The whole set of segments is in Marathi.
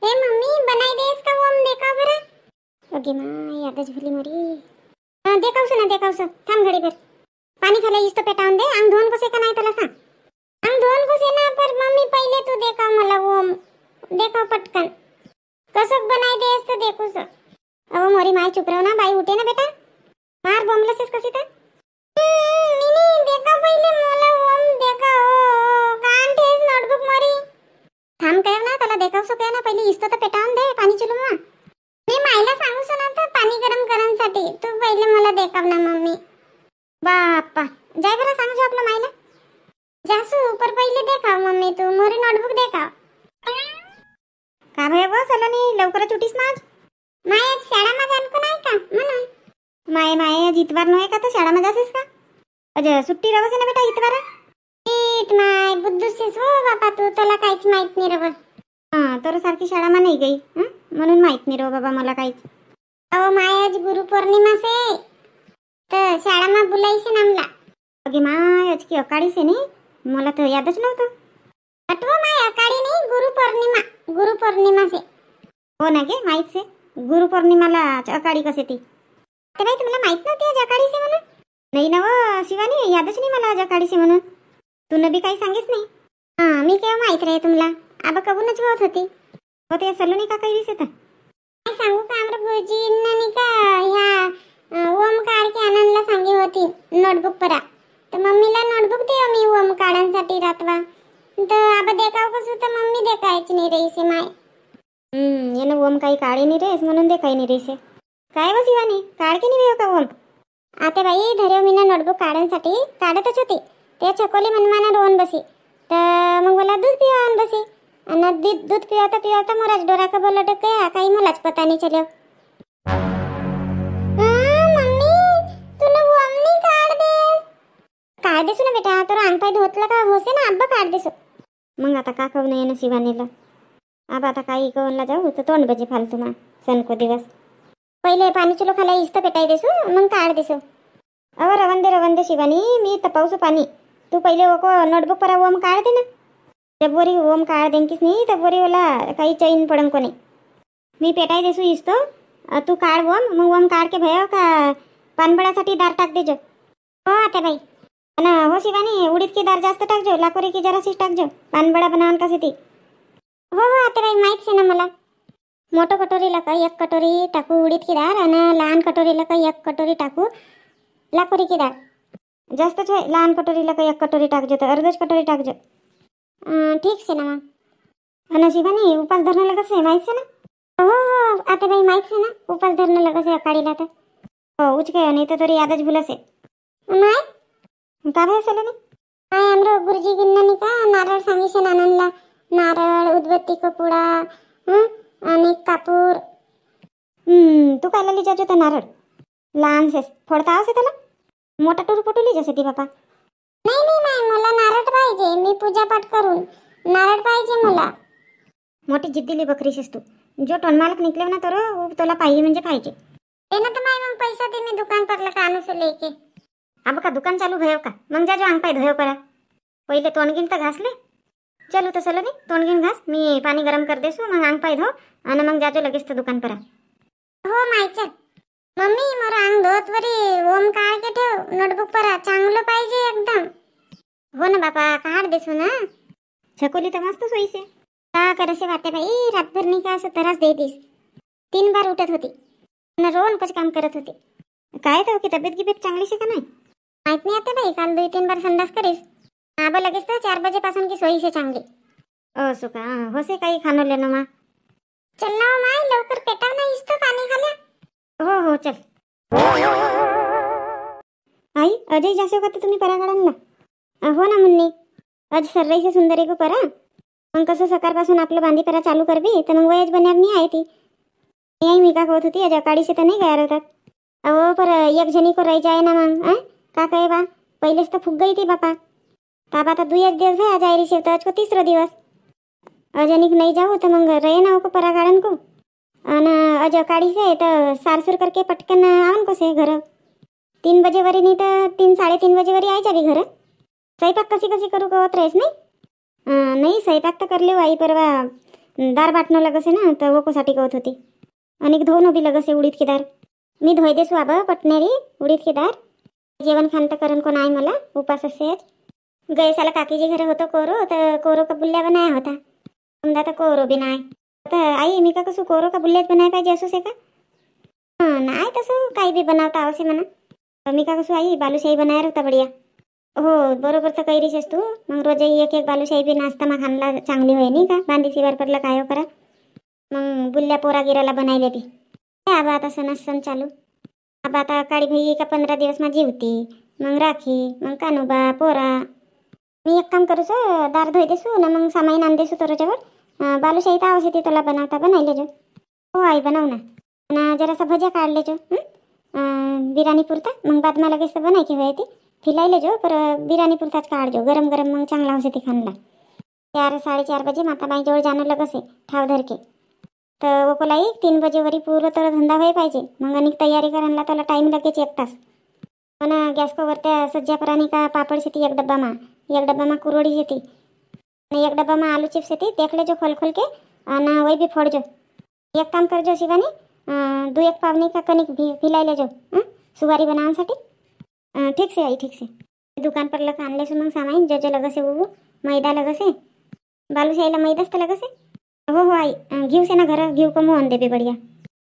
ए मम्मी बनाई देस का वो हम देखा बरा ओके मां यादच भली मरी देखावसो थांब घडी भर पाणी खाला इस्तो पेटावून दे अंग धुवून कसे का नाही त्याला सांग अंग धुवून कसे ना पर मम्मी पहिले तू देखाव मला वो देखाव पटकन कसं बनाई देस तर देखूस अहो मोरी माय चुप रहो ना बाई उठे ना बेटा मार बॉम्बलेसेस कशी तर मिनी देखा पहिले मला वो देखाव कान ठेस नोटबुक मोरी थांब काय ना त्याला देखावसो काय ना पहिले इस्तो तर पेटावून दे पाणी चुलू ना मी मायला सांगू ना तर पाणी गरम करण्यासाठी तू पहिले मला देखाव ना मम्मी बाप्पा जाय बरं सांगू आपलं मायला जासू ऊपर पहिले देखाव मम्मी तू मोरी नोटबुक देखाव का भय बस आला नाही लवकरच उठीस ना आज माय शाळा मा जाणको नाही का म्हणून माय इतवार नव्हे का तर शाळा मा जासेस का अजय सुट्टी रवस ना बेटा इतवार नीट माय बुद्धूसेस हो बापा तू त्याला काहीच माहित नाही रव हां तर सारखी शाळा मा नाही गई म्हणून माहित नाही रो बाबा मला काहीच अहो माय आज गुरुपौर्णिमा से तर शाळा मा बुलाईसे नामला अगे माय आज की अकाड़ी से नाही मला तर यादच नव्हतं अटवा माय अकाड़ी नाही गुरुपौर्णिमा से हो ना गे माहित से गुरुपौर्णिमाला अकाड़ी कसे ती ते बाई तुम्हाला माहित नव्हती आज अकाड़ी से म्हणून नाही ना व शिवानी यादच नाही मला आज अकाड़ी से म्हणून तू बी काही सांगेस नाही हां मी केव्हा माहित रे तुम्हाला आबा कबूनच होत होती हो ते सलोनी का काही दिसत काय सांगू का आमर गुरुजींना नाही का ह्या ओम काढ के आनंदला सांगी होती नोटबुक परा तर मम्मीला नोटबुक दे मी ओम काढण्यासाठी रातवा तर आबा देखाव कसं तर मम्मी देखायची नाही रेसे माय येणं ओम काही काढे नाही रेस म्हणून देखाय नाही रेसे काय व शिवानी काढ की नाही का ओम आता बाई धर्यो मीना नोटबुक काढण्यासाठी काढतच होती ते चकोली मनमाना रोवून बसी तर मग मला दूध पिवावून बसी आणि दूध पिवाता मोराज डोरा का बोला डकया काही मलाच पता नाही चलो मम्मी तूने वमनी काढ देसू ना बेटा तर अंग पाय धोतला का होसे ना अब्बा काढ देसू मग आता का कहू नये ना शिवानीला अब आता काही कहूनला जाऊ तर तोंड बजे फालतू मा सनको दिवस पहिले पाणी चुलो खाला इस्त पेटाई देसू मग काढ देसू अव रवंदे शिवानी मी तपावसू पाणी तू पहिले ओको नोटबुक परा ओम काढ दे ना जब बोरी ओम काढ देंकीस नाही तर बोरी ओला काही चैन पडन कोणी मी पेटाई देसू इस्तो तू काढ ओम मग ओम काढ के भयो का पानबळासाठी दार टाक देजो हो आता बाई ना हो शिवानी उडीद की दार जास्त टाकजो लाकोरी की जरासी टाकजो पानबळा बनावून कसे ती हो आता बाई माहित से ना मला मोठो कटोरीला का एक कटोरी टाकू उडीद की दार आणि लहान कटोरीला का एक कटोरी टाकू लाकोरी की दार जास्तच होय लहान कटोरीला का एक कटोरी टाकजो तर अर्धच कटोरी टाकजो ठीक से ना मग आणि शिवानी उपास धरण्याला कसं आहे माहित से ना हो आता बाई माहित से ना उपास धरण्याला कसं आहे काढीला तर हो उच काय नाही तर तरी यादच भुलस आहे माय का भाई असलं नाही काय आमरो गुरुजी गिन्नानी का नारळ सांगितलं नाननला नारळ उदबत्ती कपुडा आणि कापूर तू काय लिहिजा होता नारळ लहान से फोडता असे त्याला मोठा टूर पटुली जसे ती बापा नाही मला नारळ पाहिजे मी पूजा पाठ करून नारळ पाहिजे मला मोठी जिद्दीली बकरीशीस तू जो टोनमालक निकले ना तर तुला पाहिजे म्हणजे पाहिजे ते ना तर माय मग पैसा दे मी दुकान परला का आणू से लेके अब का दुकान चालू भयो का मग जा जो अंग पाय धोयो परा पहिले तोंडगिन तर घासले चलू तर चलो नाही तोंडगिन घास मी पाणी गरम कर देसू मग अंग पाय धो आणि मग जाजो लगेच तर दुकान परा हो माय चल मम्मी मोर अंग धोत वरी ओम काढ के ठेव नोटबुक परा चांगलं पाहिजे एकदम हो ना बापा काढ देसू ना छकोली तर मस्त सोयीसे का करसे वाटे बाई रातभर नाही का असं त्रास देतीस 3 बार उठत होती आणि रोज कुछ काम करत होती काय तर की तब्येत गिबेत चांगली शे का नाही माहित नाही आता बाई काल 2-3 बार संडास करीस आबा लगेच तर 4 बजे पासून की सोयीसे चांगली सुका होसे काही खानो लेनो मा चल ना माय लवकर पेटाव ना इस्तो पाणी खाल्या हो चल आई अजय जासो का तुम्ही परागडांना हो ना मुन्नी आज सर्राईसे सुंदर को परा मग कसं सकाळपासून आपलं बांधी परा चालू करबी तर मग वयच बनणार नाही आहे ती आई मी का कहत होती आज अकाडीसे तर नाही गया होतात अहो पर एक जणी को रही जाए ना मग का कहे बा पहिलेच तर फुग गई थी बापा ताबा आता 2 दिवस भया जायरी से तो आज को 3रा दिवस अजनिक नहीं जाओ तो मग रहे ना को परा गार्डन को अन आज अकाड़ी से तो सारसुर करके पटकन आवन को से घर 3 बजे वरी नहीं तो 3-3:30 बजे वरी आई जावी घर स्वयंपाक कशी करू कहत रहेस नाही नाही स्वयंपाक तर करले आई परवा दार बाटणं लगसे ना तर ओकोसाठी गवत होती. अनेक धुवून उभी लगसे उडीद की दार. मी धोय देसू आबा पटणारी उडीद की दार. जेवण खान तर करण कोण आहे मला उपास असे. गए साला काकीजी घरी होतो कोरो तर कोरो का बुल्ल्या बनाया होता. समजा तर कोरो बी नाही तर आई मी का कसं कोरो का बुल्ल्यात बनाय पाहिजे असू से का. नाही तसं काही बी बनवता आवसे म्हणा. मी का कसं आई बालूशाही बनायर होता बढिया. हो बरोबर तर काही रिसेस तू. मग रोजही एक एक बालूशाही बी नाश्ता मग खाणला चांगली होय नाही का. बांधी शिवार पडलं काय हो करा. मग बुल्ल्या पोरा गिराला बनायले बी आबा आता सण चालू. आबा आता काळी भाई का 15 दिवस माझी होती. मग राखी मग कानोबा पोरा. मी एक काम करू दार धुई देसू ना मग सामाईन आण देसू तोरच्यावर. बालूशाही तर आवश्यक तुला बनवता बनायले जो. हो आई बनव ना जरासा भज्या काढले जो. बिर्याणी पुरता मग बाद मला लगेच बनाय की होय ती फिलायले जो पर बिर्याणी पुरताच काढजो गरम गरम मग चांगला होते ती खाणला. 4-4:30 बजे माताबाईजवळ जाणं लगसे ठाव धरके. तर ओकोलाई 3 बजेवरी पूर्ण तर धंदा होई पाहिजे. मग अनेक तयारी करायला त्याला टाईम लगेच 1 तास. पण गॅस कवर त्या सज्जापरानी का पापड शेती एक डब्बा मा कुरोडी शेती आणि एक डब्बा मा आलू चिप्स शेती देखले जो खोल के आणि वही बी फोडजो. एक काम करजो शिवानी 2 एक पावनी का कणिक भिलायले जो सुवारी बनावसाठी. ठीक से आई ठीक से. दुकान पर लग आणले मग सामाईन जो जो लगसे वो मैदा लगसे बालूशाहीला मैदाच तर लगसे. हो आई घेऊ से ना घर घेऊ का मोहन दे बी बढिया.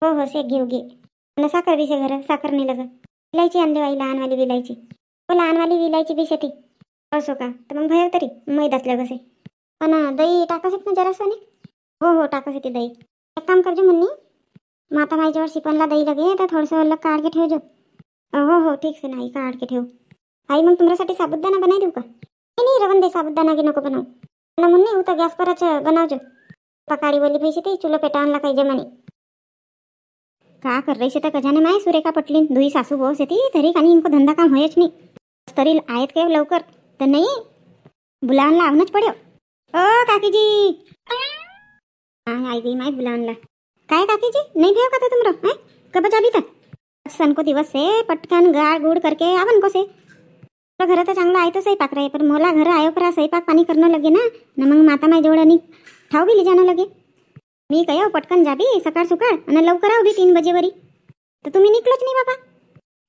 हो से घेऊ घे आणि साखर बी से घर साखर नाही लग. विलायची आणले आई लहानवाली विलायची. हो लहानवाली विलायची बी शेती असो का तर मग भय तरी मैदाच लगसे. पण दही टाकायचं ना जरासं नाही. हो टाकायचं ती दही. एक काम करजो म्हणनी माता माईजवळ शिपणला दही लगे तर थोडंसं अलग काढ के ठेवजो. हो ठीक से नाही काढ के ठेव. आई मग तुमच्यासाठी साबुदाणा बनाई देऊ का. नाही रवन दे साबुदाणा की नको बनवू ना म्हणून उतर गॅस परच बनावजो. पकाडी बोली पैसे ते चुलो पेटावला काही जमानी. का कर रही से तर कजाने माय सुरेखा पटलीन दुई सासू बहु ती तरी काही इनको धंदा काम होयच नाही. तरी आहेत काय लवकर तर नाही बुलावणला आवनच पड्यो. ओ काकीजी आई गई माय बुलावणला. काय काकीजी नहीं भयो का तो तुमरो कब जाबी था. सन को दिवस से पटकन गाड़ गुड़ करके आवन को से. घर तर चांगलं आहे तो स्वयंपाक रहे पण मला घर आयो पर स्वयंपाक पाणी करणं लगे ना मग माता माय जवळ आणि ठाव बी जाणं लगे. मी कयो पटकन जाबी सकाळ सुकाळ आणि लवकर आव बी 3 बजेवरी. तर तुम्ही निकलोच नाही बाबा.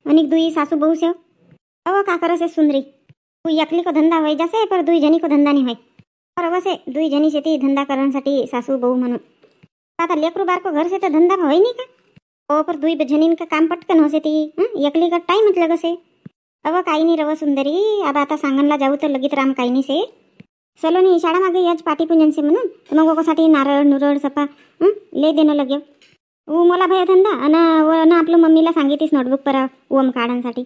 अनेक दुई सासू बहु से अव का करसे सुंदरी. तू एकली को धंदा होय जासे पर 2 जणी को धंदा नाही होय. और अवसे 2 जणी शेती धंदा करण्यासाठी सासू बहु म्हणून. आता लेकरू बार को घर से तर धंदा होय नाही का. हो पर 2 जणीन का काम पटकन होसे ती एकली का टाइम मतलब से. अव काही नाही रव सुंदरी आबा आता सांगणला जाऊ तर लगेच राम काही नाही से. सलोनी शाळा मागे याच पाठी पूजन से म्हणून तर मग ओकोसाठी नारळ नुरळ सपा ले देणं लगे. मला भय धंदा आणि आपलं मम्मीला सांगितलीस नोटबुक पर ओम काढण्यासाठी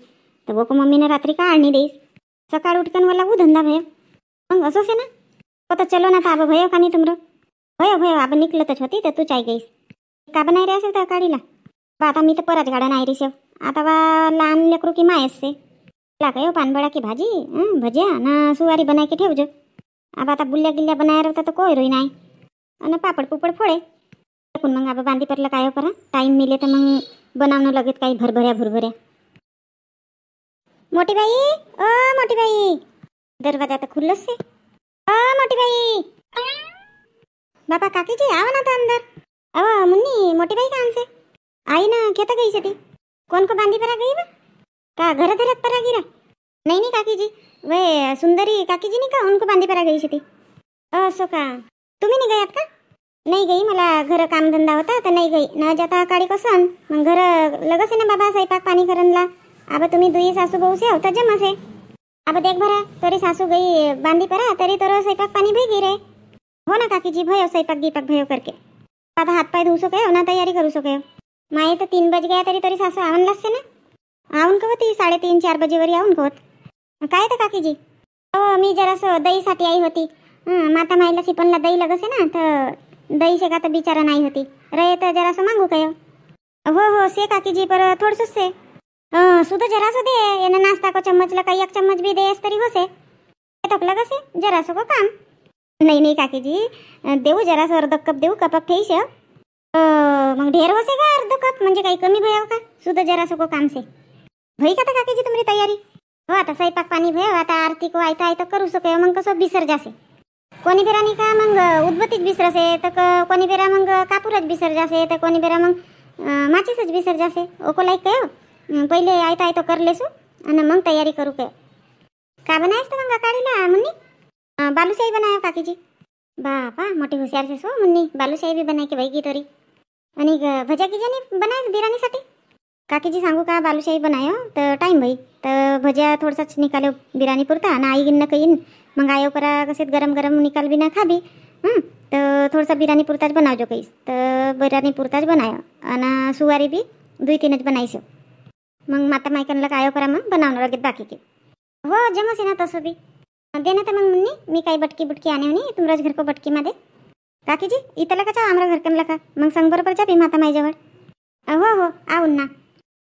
तर वो मम्मीने रात्री काढणी देईस. सकाळ उठकन मला वो धंदा भय मग असोच आहे ना. हो तर चलो ना आता भय का नाही तुमरं भय आबा निकलतच होती तर तू चाय गईस का बनाय रे असेल तर काढीला. आता मी तर परत गाडा नाही रे आता लहान लेकरू की मायस से ला काय पानबळा की भाजी भज्या ना सुवारी बनाय की ठेवजो. आबा आता बुल्ल्या गिल्ल्या बनायर होता तर कोय रोई नाही आणि पापड पुपड फोडे. मग आबा बांधी परलं काय करा टाईम मिले तर मग बनावणं लगेच काही भरभऱ्या. मोठी बाई दरवाजा तर खुल्लच से. मोठी बाई बापा काकीजी आवा ना तर अंदर. अव मुन्नी मोठी बाई कहाँ से आई ना खेता गई से ती. कौन को बांधी परा गई बा का घर धरत परा गिरा. नहीं काकीजी वे सुंदरी काकीजी नहीं का उनको बांधी परा गई से ती. असो का तुम्ही नहीं गयात का. नाही गई मला घर काम धंदा होता तर नाही गई न जाता काळी कसन मग घर लगस आहे ना बाबा स्वयंपाक पाणी करनला. आबा तुम्ही 2 सासू बहु से होता जमा से. आबा देख भरा तरी सासू गई बांधी परा तरी तर स्वयंपाक पाणी भई गिरे. हो ना काकीजी भयो स्वयंपाक गीपाक भयो करके आता हात पाय धुवू सके ना तयारी करू सके. माये तर 3 बज गया तरी सासू आवन लागसे ना. आवन कवती 3:30-4 बजेवरी आवन कवत. काय तर काकीजी हो मी जरासं दहीसाठी आई होती. माता माईला सिपनला दही लगसे ना तर दही शेका तर बिचारा नाही होती रहे तर जरासं मागू काय. हो से काकीजी पर थोडंसं से सुद्धा जरासं दे यानं नाश्ता को चम्मचला काही 1 चम्मच भी देस तरी होसे. तक लगसे जरासं को काम. नाही काकीजी देऊ जरासं अर्ध कप देऊ कपाक ठेईस मग ढेर होसे का अर्ध कप म्हणजे काही कमी भयाव का. सुद्धा जरासं को काम से भई का तर काकीजी तुम्ही तयारी. हो आता स्वयंपाक पाणी भयो आता आरती को आयता करू सके मग कसं बिसर जासे. कोणी बेरानी का मग उदबत्तीच बिसरसे तर कोणी बेरा मग कापूरच बिसर जासे तर कोणी बेरा मग माचीसच बिसर जासे ओको लाईक काय पहिले आयता आयतो कर लेसू आणि मग तयारी करू काय का बनायस तर मग काढीला मुन्नी बालूशाही बनायो काकीजी बापा मोठी हुशार से सो मुन्नी बालूशाही भी बनाय की की तरी आणि भजा गिजानी बनाय बिर्याणीसाठी काकीजी सांगू का बालूशाही बनायो तर टाईम भाई तर भज्या थोडसाच निकालो बिर्याणी पुरता आणि आई गिन्न काही मग आयो परा कसे गरम गरम निकाल बी ना खाबी तर थोडासा बिर्याणी पुरताच बनावजो काहीच तर बिर्याणी पुरताच बनायो आणि सुवारी बी 2-3च बनायसो मग माता मायकनला काय परा मग बनावणार लगेच बाकी की हो जमसे ना तसं बी दे ना तर मग मुन्नी मी काही बटकी बुटकी आणे म्हणे तुमराज घर को बटकीमध्ये काकीजी इथला का चा आमरा घरकनला का मग संग बरोबर जा बी माता माईजवळ हो हो आऊन ना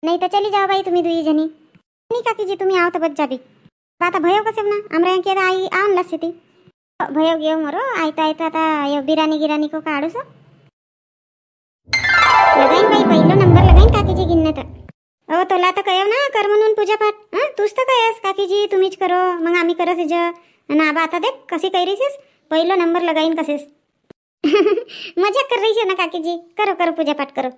नाही तर चली जाओ बाई तुम्ही 2 जणी नाही काकीजी तुम्ही आव तर बच जाबी आता भयो कसे ना आमरा की आई आऊन लागते ती भयो घेऊ मरो आयता आयता आता यो बिर्याणी गिराणी को काढू सो लगाईन बाई पहिलो नंबर लगाईन काकीजी गिन्ने तर तोला तर कयो ना कर म्हणून पूजा पाठ तूच तर कयस काकीजी तुम्हीच करो मग आम्ही करस ज आणि आबा आता देख कशी कैरीसीस पहिलो नंबर लगाईन कसेस मजाक कर रही है ना काकीजी करो करो पूजा पाठ करो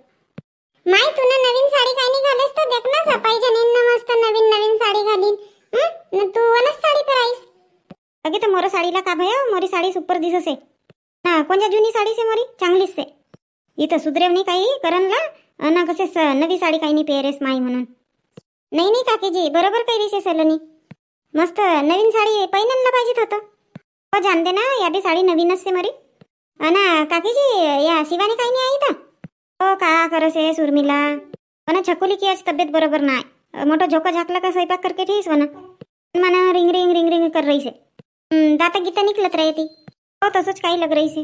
माई तूने नवीन साडी काय नाही घालेस तर देख ना सफाई जनीन मस्त नवीन नवीन साडी घालीन न तू वनस साडी पर आईस अगे तर मोर साडीला का भयो मोरी साडी सुपर दिससे ना कोणत्या जुनी साडी से मोरी चांगलीच से इथं सुधरेव नाही काही करणला ना कसे नवी साडी काही नाही पेरेस माई म्हणून नाही नाही काकीजी बरोबर काही रिसे सलोनी मस्त नवीन साडी पहिल्यांदा पाहिजेत होतं हो जानते ना या बी साडी नवीनच से मरी ना काकीजी या शिवानी काही नाही आई तर हो का करसे सुरमीला पण छकुली की आज तब्येत बरोबर नाही मोठं झोका झाकला का स्वयंपाक करके ठेस वना मना रिंग रिंग रिंग रिंग कर रही से दाता गीता निकलत रही थी हो तसंच काही लग रही से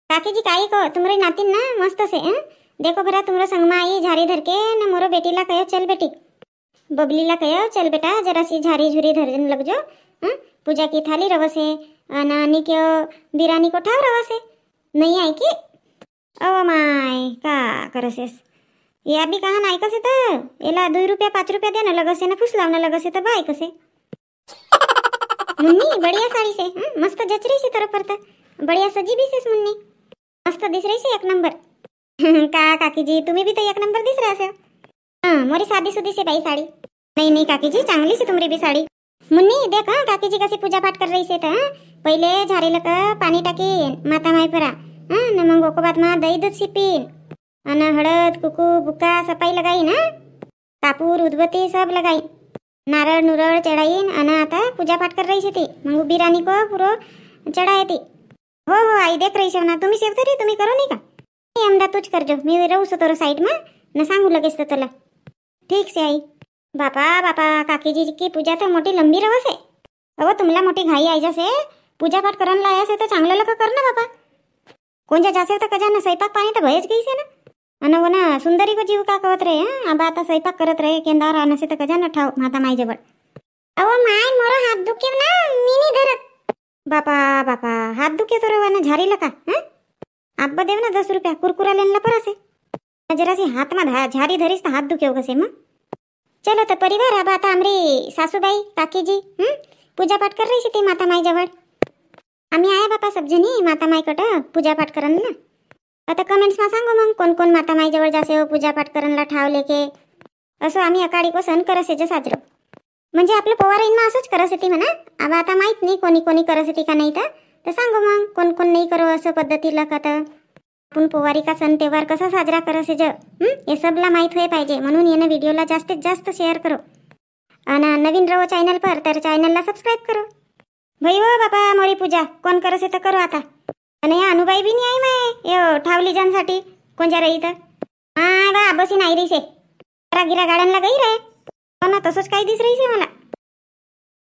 काकीजी काही को तुम्हारी नातिन ना मस्त से देखो भरा तुम्हारा संगमा आई झारी धर के न मोरो बेटीला कहो चल बेटी बबलीला कहो चल बेटा जरा सी झारी झुरी धरने लग जो पूजा की थाली रवसे नानी क्यों बिरानी को ठाव रवसे नहीं आई की ओ माय का करसेस या बी कहा नाही कसे तर एला 2 रुपया 5 रुपया देना लगसे ना फुस लावना लगसे तर बाय कसे मुन्नी बढ़िया साड़ी से मस्त जच रही से तरफ परता बढ़िया सजी भी से मुन्नी मस्त दिस रही से एक नंबर का काकीजी तुम्ही भी तो एक नंबर दिस रहे से मोरी शादी सुदी से भाई साड़ी नहीं नहीं काकीजी चांगली से तुम्हारी भी साड़ी मुन्नी देख काकीजी कशी पूजा पाठ कर रही से तर पहिले झारेला का पाणी टाकी माता माई परा न मग ओको मा दही दूध सिपीन आणि हळद कुकू बुका सफाई लगाई ना कापूर उदबत्ती सब लगाई नारळ नुरळ चढ़ाईन आणि आता पूजा पाठ कर रही थी मग बिरानी को पुरो चढ़ाए थी हो हो आई देख रही ना तुम्ही सेव तरी तुम्ही करो नहीं का अमदा तूच करजो मी रहू सो तोर साइड में न सांगू लगेच तर तुला ठीक से आई बापा बापा काकीजी की पूजा तर मोठी लंबी रवस आहे अहो तुमला मोठी घाई आई जसे पूजा पाठ करायला आया से तर चांगलं लका कर ना बापा कोणच्या जासे तर कजा ना स्वयंपाक पाणी तर भयच गई से ना आणि वो ना सुंदरी को जीव का कहत रहे आबा आता स्वयंपाक करत रहे केंदार आने से तर कजा ना ठाव माता माई जवळ अहो माय मोरो हात दुखे ना मी नाही धरत बापा बापा हात दुखे तो रवाना झारी लका आब्बा देव ना 10 रुपया कुरकुरा लेनला परसे जरा सी हाथ में झारी धरीस तो हाथ दुखे कसे मग चलो तो परिवार अब आता आमरी सासूबाई काकीजी पूजा पाठ कर रही थी माता माई जवळ आम्ही आया बापा सब जणी माता माई कट पूजा पाठ करन ना आता कमेंट्स में सांगो मग कोण कोण माता माई जवळ जासे हो पूजा पाठ करनला ठाव लेके असं आम्ही अकाडी को सण करसे जे साजरो म्हणजे आपल्या पोवारींना असंच करसे ती म्हणा अब आता माहित नाही कोणी कोणी करसे ती का नाही तर सांगो मग कोण कोण नाही करो असं पद्धतीला का तर आपण पोवारी का सण त्योहार कसा साजरा करसे ज हे सबला माहित होय पाहिजे म्हणून येणं व्हिडिओला जास्तीत जास्त शेअर करो आणि नवीन रहो चॅनल पर तर चॅनलला सबस्क्राइब करो भाई हो बापा मोरी पूजा कोण करसे तर करो आता आणि या अनुबाई बी नाही आई माय यो ठावली जानसाठी कोणच्या रही तर बा बसी नाही रही से गिरा गार्डनला गई रे हो ना तसंच काही दिस रही से मला